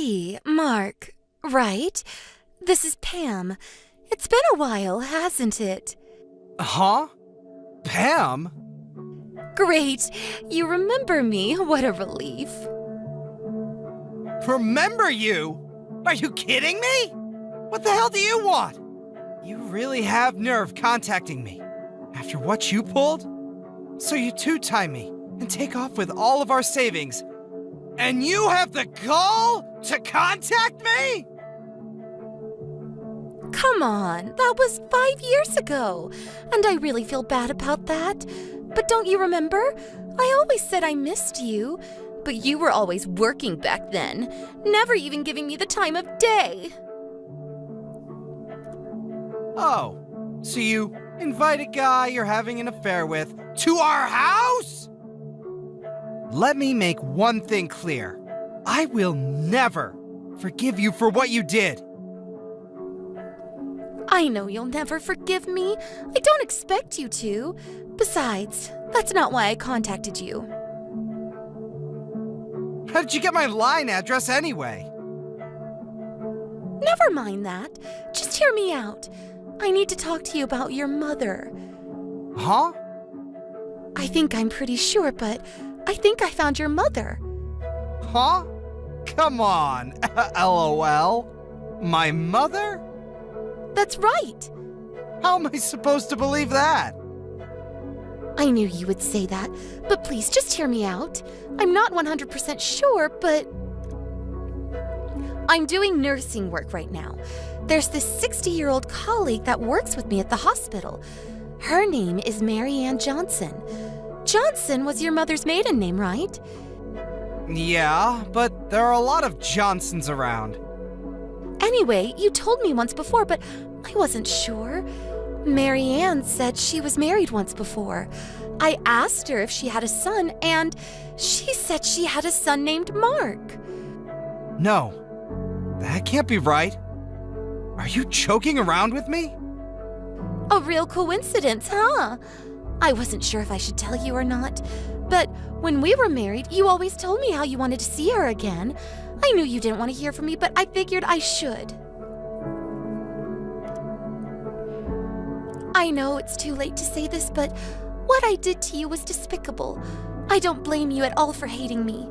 Hey, Mark. Right? This is Pam. It's been a while, hasn't it? Huh? Pam? Great. You remember me. What a relief. Remember you? Are you kidding me? What the hell do you want? You really have nerve contacting me. After what you pulled? So you two-time me and take off with all of our savings. And you have the gall to contact me? Come on, that was 5 years ago. And I really feel bad about that. But don't you remember? I always said I missed you. But you were always working back then, never even giving me the time of day. Oh, so you invite a guy you're having an affair with to our house? Let me make one thing clear. I will never forgive you for what you did. I know you'll never forgive me. I don't expect you to. Besides, that's not why I contacted you. How did you get my line address anyway? Never mind that. Just hear me out. I need to talk to you about your mother. Huh? I think I'm pretty sure, but I think I found your mother. Huh? Come on, LOL. My mother? That's right. How am I supposed to believe that? I knew you would say that, but please just hear me out. I'm not 100% sure, but I'm doing nursing work right now. There's this 60-year-old colleague that works with me at the hospital. Her name is Mary Ann Johnson. Johnson was your mother's maiden name, right? Yeah, but there are a lot of Johnsons around. Anyway, you told me once before, but I wasn't sure. Mary Ann said she was married once before. I asked her if she had a son, and she said she had a son named Mark. No, that can't be right. Are you joking around with me? A real coincidence, huh? I wasn't sure if I should tell you or not, but when we were married, you always told me how you wanted to see her again. I knew you didn't want to hear from me, but I figured I should. I know it's too late to say this, but what I did to you was despicable. I don't blame you at all for hating me.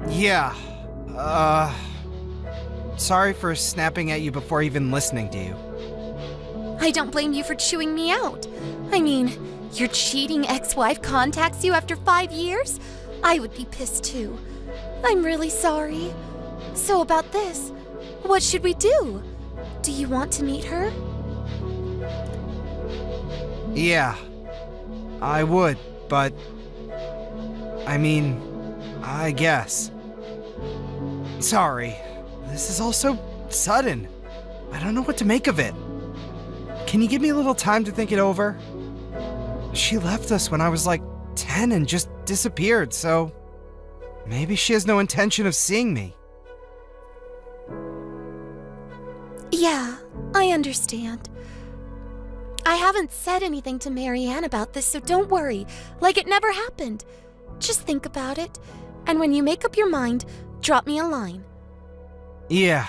Yeah, sorry for snapping at you before even listening to you. I don't blame you for chewing me out. I mean, your cheating ex-wife contacts you after 5 years? I would be pissed too. I'm really sorry. So about this, what should we do? Do you want to meet her? Yeah, I would, but I mean, I guess. Sorry, this is all so sudden. I don't know what to make of it. Can you give me a little time to think it over? She left us when I was like 10 and just disappeared, so maybe she has no intention of seeing me. Yeah, I understand. I haven't said anything to Mary Ann about this, so don't worry, like it never happened. Just think about it, and when you make up your mind, drop me a line. Yeah,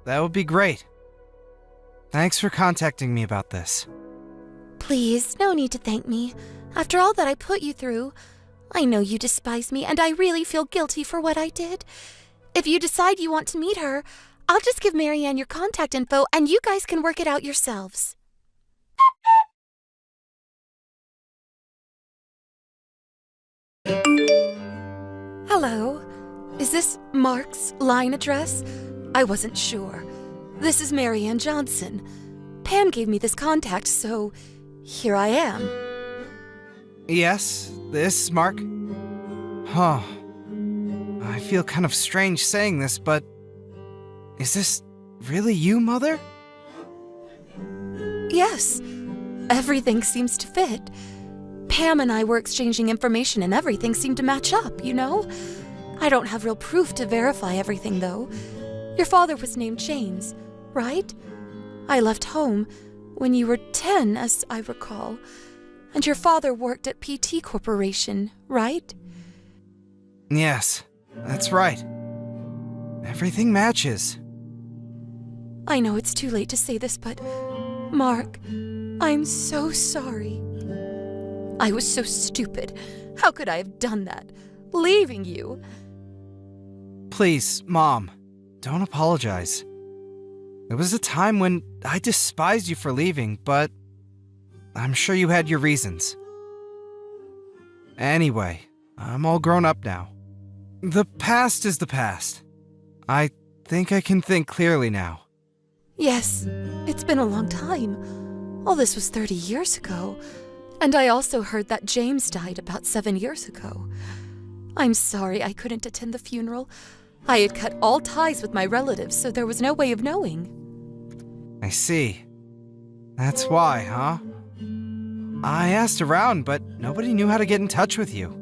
that would be great. Thanks for contacting me about this. Please, no need to thank me. After all that I put you through, I know you despise me, and I really feel guilty for what I did. If you decide you want to meet her, I'll just give Mary Ann your contact info, and you guys can work it out yourselves. Hello, is this Mark's line address? I wasn't sure. This is Mary Ann Johnson. Pam gave me this contact, so here I am. Yes, this, Mark? Huh. I feel kind of strange saying this, but is this really you, Mother? Yes, everything seems to fit. Pam and I were exchanging information and everything seemed to match up, you know? I don't have real proof to verify everything, though. Your father was named James, right? I left home when you were 10, as I recall. And your father worked at PT Corporation, right? Yes, that's right. Everything matches. I know it's too late to say this, but Mark, I'm so sorry. I was so stupid. How could I have done that? Leaving you. Please, Mom, don't apologize. There was a time when I despised you for leaving, but I'm sure you had your reasons. Anyway, I'm all grown up now. The past is the past. I think I can think clearly now. Yes, it's been a long time. All this was 30 years ago. And I also heard that James died about 7 years ago. I'm sorry I couldn't attend the funeral. I had cut all ties with my relatives, so there was no way of knowing. I see. That's why, huh? I asked around, but nobody knew how to get in touch with you.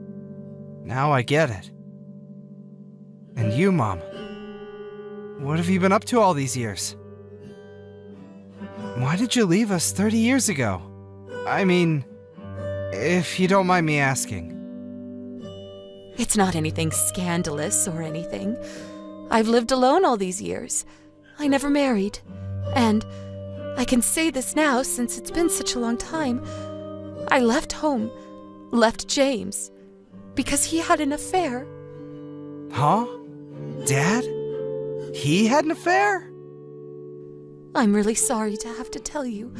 Now I get it. And you, Mom? What have you been up to all these years? Why did you leave us 30 years ago? I mean, if you don't mind me asking. It's not anything scandalous or anything. I've lived alone all these years. I never married. And I can say this now since it's been such a long time. I left home, left James, because he had an affair. Huh? Dad? He had an affair? I'm really sorry to have to tell you.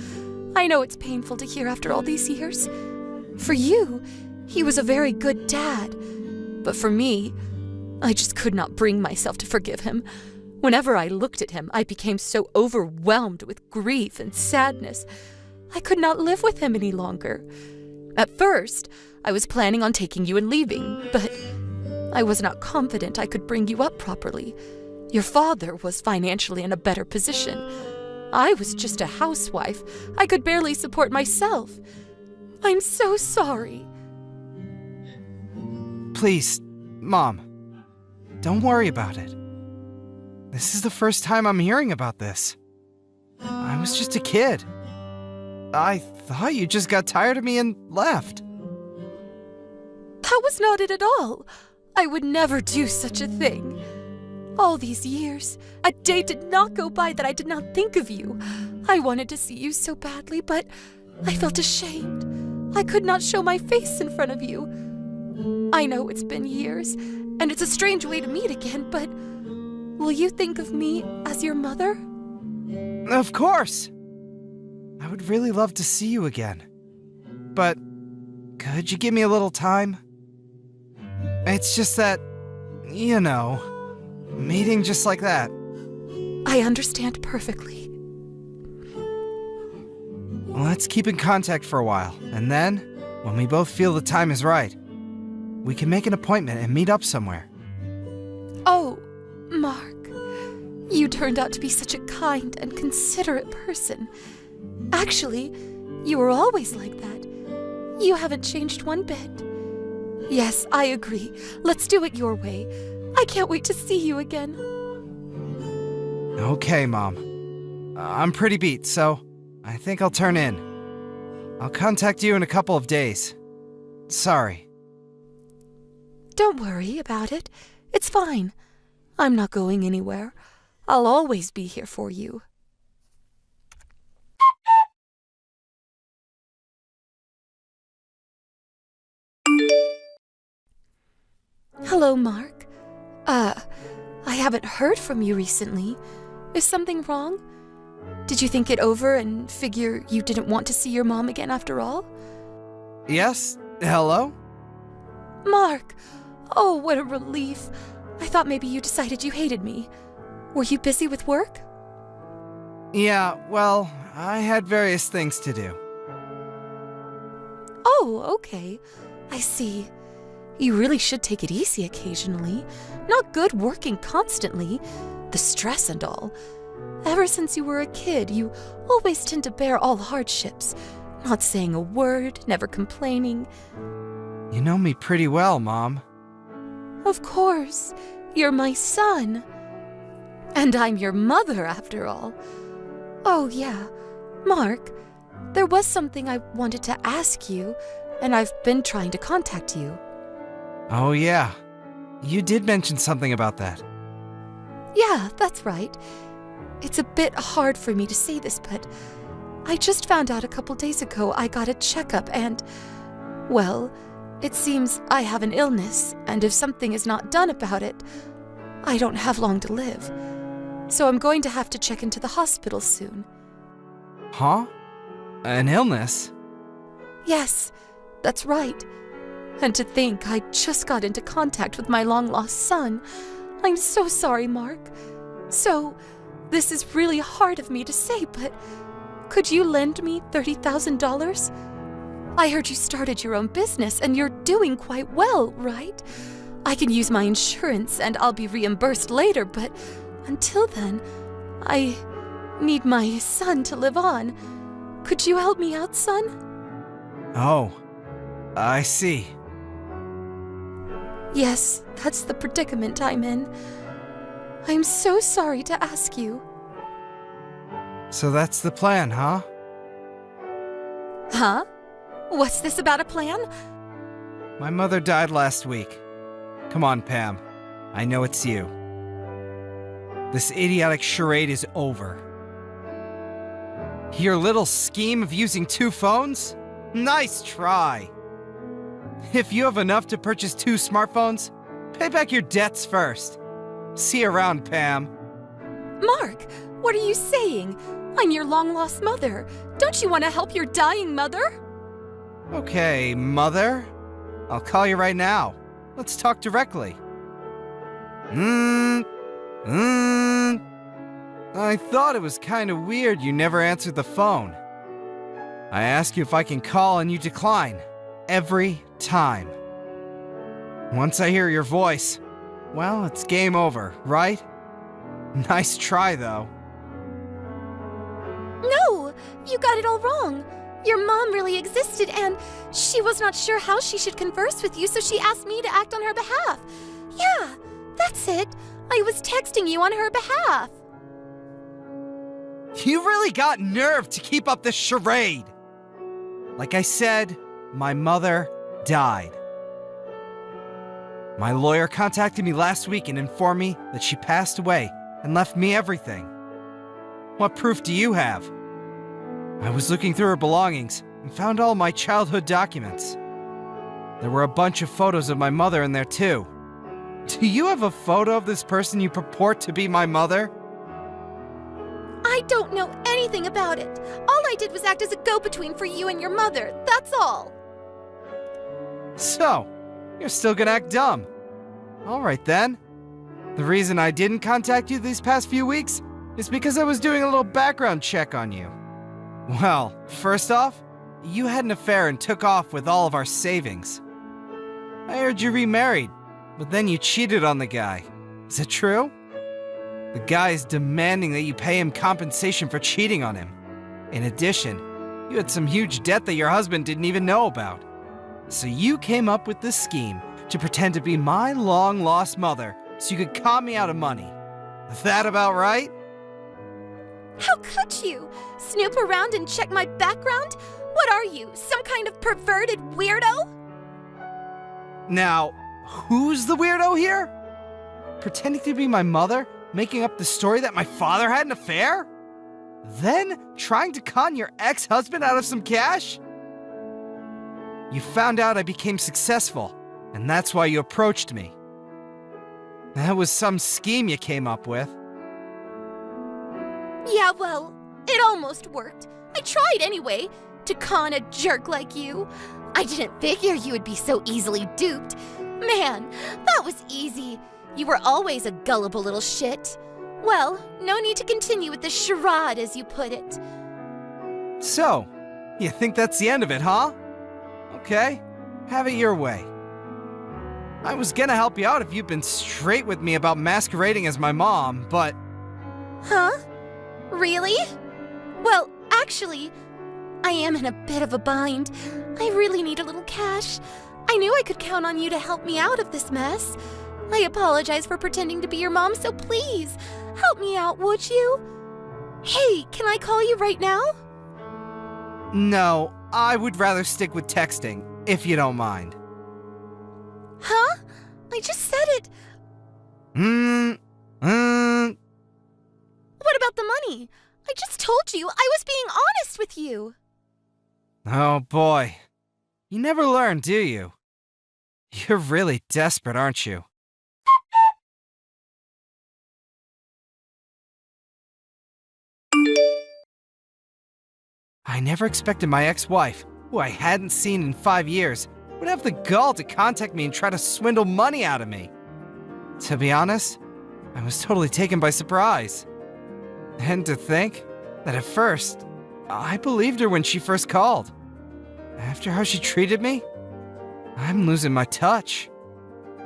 I know it's painful to hear after all these years. For you, he was a very good dad. But for me, I just could not bring myself to forgive him. Whenever I looked at him, I became so overwhelmed with grief and sadness. I could not live with him any longer. At first, I was planning on taking you and leaving, but I was not confident I could bring you up properly. Your father was financially in a better position. I was just a housewife. I could barely support myself. I'm so sorry. Please, Mom, don't worry about it. This is the first time I'm hearing about this. I was just a kid. I thought you just got tired of me and left. That was not it at all. I would never do such a thing. All these years, a day did not go by that I did not think of you. I wanted to see you so badly, but I felt ashamed. I could not show my face in front of you. I know it's been years, and it's a strange way to meet again, but will you think of me as your mother? Of course. I would really love to see you again. But could you give me a little time? It's just that, you know, meeting just like that. I understand perfectly. Let's keep in contact for a while, and then, when we both feel the time is right, we can make an appointment and meet up somewhere. Oh, Mark, you turned out to be such a kind and considerate person. Actually, you were always like that. You haven't changed one bit. Yes, I agree. Let's do it your way. I can't wait to see you again. Okay, Mom. I'm pretty beat, so I think I'll turn in. I'll contact you in a couple of days. Sorry. Don't worry about it. It's fine. I'm not going anywhere. I'll always be here for you. Hello, Mark. I haven't heard from you recently. Is something wrong? Did you think it over and figure you didn't want to see your mom again after all? Yes? Hello? Mark! Oh, what a relief. I thought maybe you decided you hated me. Were you busy with work? Yeah, well, I had various things to do. Oh, okay. I see. You really should take it easy occasionally. Not good working constantly. The stress and all. Ever since you were a kid, you always tend to bear all hardships. Not saying a word, never complaining. You know me pretty well, Mom. Of course. You're my son. And I'm your mother, after all. Oh, yeah. Mark, there was something I wanted to ask you, and I've been trying to contact you. Oh, yeah. You did mention something about that. Yeah, that's right. It's a bit hard for me to say this, but I just found out a couple days ago I got a checkup and, well, it seems I have an illness, and if something is not done about it, I don't have long to live. So I'm going to have to check into the hospital soon. Huh? An illness? Yes, that's right. And to think I just got into contact with my long-lost son. I'm so sorry, Mark. So, this is really hard of me to say, but could you lend me $30,000? I heard you started your own business and you're doing quite well, right? I can use my insurance and I'll be reimbursed later, but until then, I need my son to live on. Could you help me out, son? Oh, I see. Yes, that's the predicament I'm in. I'm so sorry to ask you. So that's the plan, huh? Huh? What's this about a plan? My mother died last week. Come on, Pam. I know it's you. This idiotic charade is over. Your little scheme of using 2 phones? Nice try. If you have enough to purchase 2 smartphones, pay back your debts first. See you around, Pam. Mark, what are you saying? I'm your long-lost mother. Don't you want to help your dying mother? Okay, Mother. I'll call you right now. Let's talk directly. I thought it was kind of weird you never answered the phone. I ask you if I can call and you decline. Every time. Once I hear your voice, well, it's game over, right? Nice try, though. No, you got it all wrong. Your mom really existed and she was not sure how she should converse with you, so she asked me to act on her behalf. Yeah, that's it. I was texting you on her behalf. You really got nerve to keep up this charade. Like I said, my mother died. My lawyer contacted me last week and informed me that she passed away and left me everything. What proof do you have? I was looking through her belongings and found all my childhood documents. There were a bunch of photos of my mother in there too. Do you have a photo of this person you purport to be my mother? I don't know anything about it. All I did was act as a go-between for you and your mother, that's all. So, you're still gonna act dumb. Alright then. The reason I didn't contact you these past few weeks is because I was doing a little background check on you. Well, first off, you had an affair and took off with all of our savings. I heard you remarried, but then you cheated on the guy. Is it true? The guy is demanding that you pay him compensation for cheating on him. In addition, you had some huge debt that your husband didn't even know about. So you came up with this scheme to pretend to be my long-lost mother so you could con me out of money. That about right? How could you? Snoop around and check my background? What are you, some kind of perverted weirdo? Now, who's the weirdo here? Pretending to be my mother, making up the story that my father had an affair? Then trying to con your ex-husband out of some cash? You found out I became successful, and that's why you approached me. That was some scheme you came up with. Yeah, well, it almost worked. I tried anyway, to con a jerk like you. I didn't figure you would be so easily duped. Man, that was easy. You were always a gullible little shit. Well, no need to continue with the charade, as you put it. So, you think that's the end of it, huh? Okay, have it your way. I was gonna help you out if you'd been straight with me about masquerading as my mom, but... Huh? Really? Well, actually, I am in a bit of a bind. I really need a little cash. I knew I could count on you to help me out of this mess. I apologize for pretending to be your mom, so please, help me out, would you? Hey, can I call you right now? No, I would rather stick with texting, if you don't mind. Huh? I just said it. funny. I just told you I was being honest with you. Oh boy. You never learn, do you? You're really desperate, aren't you? I never expected my ex-wife, who I hadn't seen in 5 years, would have the gall to contact me and try to swindle money out of me. To be honest, I was totally taken by surprise. And to think that at first, I believed her when she first called. After how she treated me, I'm losing my touch.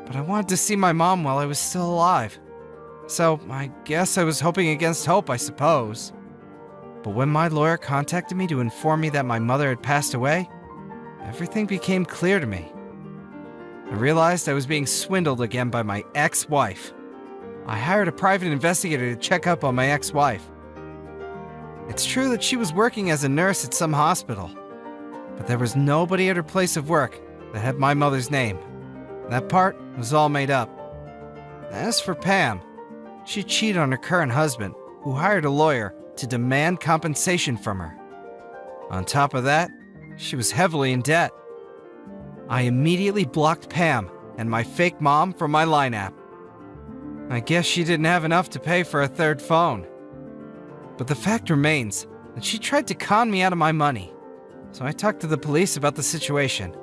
But I wanted to see my mom while I was still alive. So I guess I was hoping against hope, I suppose. But when my lawyer contacted me to inform me that my mother had passed away, everything became clear to me. I realized I was being swindled again by my ex-wife. I hired a private investigator to check up on my ex-wife. It's true that she was working as a nurse at some hospital, but there was nobody at her place of work that had my mother's name. That part was all made up. As for Pam, she cheated on her current husband, who hired a lawyer to demand compensation from her. On top of that, she was heavily in debt. I immediately blocked Pam and my fake mom from my line app. I guess she didn't have enough to pay for a third phone. But the fact remains that she tried to con me out of my money. So I talked to the police about the situation,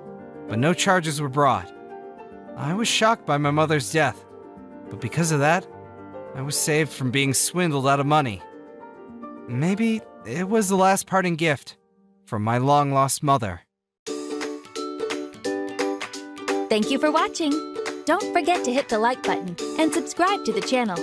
but no charges were brought. I was shocked by my mother's death, but because of that, I was saved from being swindled out of money. Maybe it was the last parting gift from my long-lost mother. Thank you for watching. Don't forget to hit the like button and subscribe to the channel.